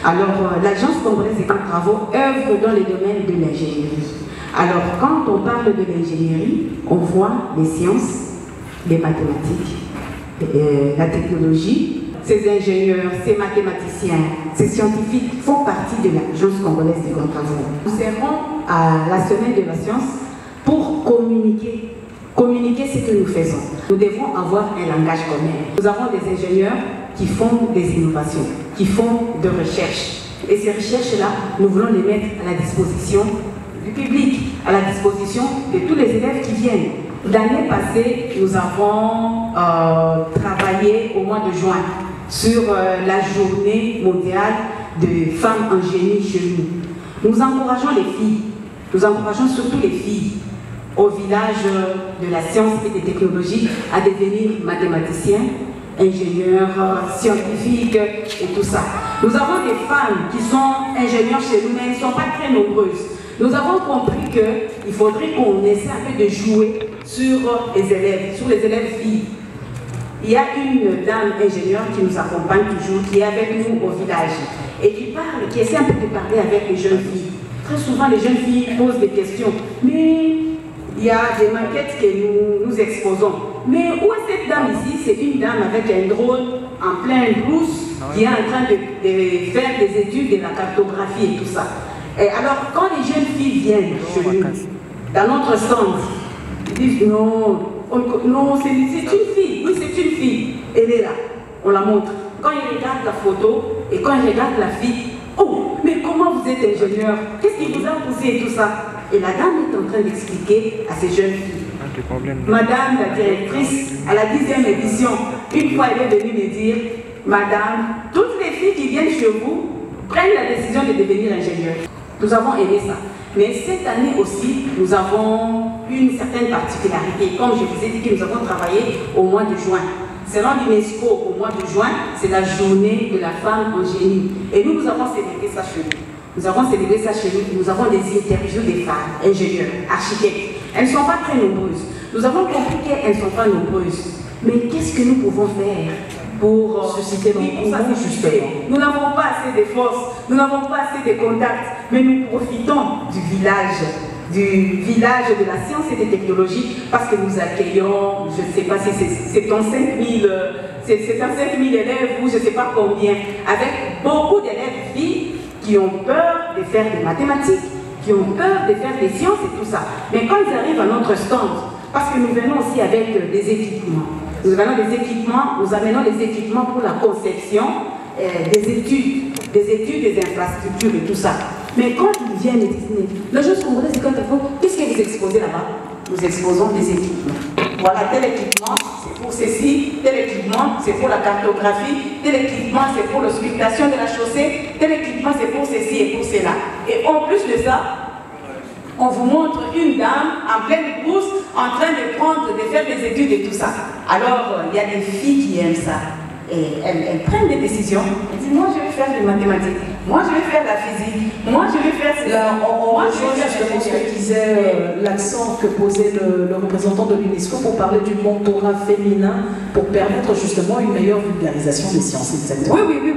Alors, l'Agence congolaise des grands travaux œuvre dans les domaines de l'ingénierie. Alors, quand on parle de l'ingénierie, on voit les sciences, les mathématiques, la technologie. Ces ingénieurs, ces mathématiciens, ces scientifiques font partie de l'Agence congolaise des grands travaux. Nous serons à la semaine de la science pour communiquer ce que nous faisons. Nous devons avoir un langage commun. Nous avons des ingénieurs qui font des innovations, qui font de recherches. Et ces recherches-là, nous voulons les mettre à la disposition du public, à la disposition de tous les élèves qui viennent. L'année passée, nous avons travaillé au mois de juin sur la journée mondiale de femmes en génie chez nous. Nous encourageons les filles, nous encourageons surtout les filles au village de la science et des technologies à devenir mathématiciens, ingénieurs, scientifiques et tout ça. Nous avons des femmes qui sont ingénieurs chez nous, mais elles ne sont pas très nombreuses. Nous avons compris qu'il faudrait qu'on essaie un peu de jouer sur les élèves filles. Il y a une dame ingénieure qui nous accompagne toujours, qui est avec nous au village et qui essaie un peu de parler avec les jeunes filles. Très souvent, les jeunes filles posent des questions, mais il y a des maquettes que nous exposons. Mais où est cette dame ici? C'est une dame avec un drone en pleine brousse qui est en train de faire des études de la cartographie et tout ça. Et alors, quand les jeunes filles viennent chez nous, dans notre stand, ils disent non, non, c'est une fille, oui, c'est une fille, elle est là, on la montre. Quand ils regardent la photo et quand ils regardent la fille, oh, mais comment vous êtes ingénieur? Qu'est-ce qui vous a poussé et tout ça? Et la dame est en train d'expliquer à ces jeunes filles. Madame la directrice, à la 10e édition, une fois elle est venue me dire, Madame, toutes les filles qui viennent chez vous prennent la décision de devenir ingénieur. Nous avons aimé ça. Mais cette année aussi, nous avons une certaine particularité. Comme je vous ai dit que nous avons travaillé au mois de juin. Selon l'UNESCO, au mois de juin, c'est la journée de la femme en génie. Et nous avons célébré ça chez nous. Nous avons célébré ça chez nous. Nous avons des interviews des femmes, ingénieurs, architectes. Elles ne sont pas très nombreuses. Nous avons compris qu'elles ne sont pas nombreuses. Mais qu'est-ce que nous pouvons faire pour susciter l'engouement, justement? Nous n'avons pas assez de force, nous n'avons pas assez de contacts, mais nous profitons du village de la science et des technologies, parce que nous accueillons, je ne sais pas si c'est en 5000 élèves ou je ne sais pas combien, avec beaucoup d'élèves filles qui ont peur de faire des mathématiques, qui ont peur de faire des sciences et tout ça. Mais quand ils arrivent à notre stand, parce que nous venons aussi avec des équipements, nous amenons des équipements pour la conception des études, des infrastructures et tout ça. Mais quand ils viennent et disent, l'Agence congolaise des grands travaux, qu'est-ce que vous exposez là-bas? Nous exposons des équipements. Voilà, tel équipement, c'est pour ceci, tel équipement, c'est pour la cartographie, tel équipement, c'est pour l'auscultation de la chaussée, tel équipement, c'est pour ceci et pour cela. Et en plus de ça, on vous montre une dame en pleine course en train de faire des études et tout ça. Alors, il y a des filles qui aiment ça. Et elles prennent des décisions. Elles disent, moi je vais faire des mathématiques, moi je vais faire la physique, moi je vais faire cela. On rejoint justement ce que disait l'accent que posait le représentant de l'UNESCO pour parler du mentorat féminin, pour permettre justement une meilleure vulgarisation des sciences. Exactement. Oui.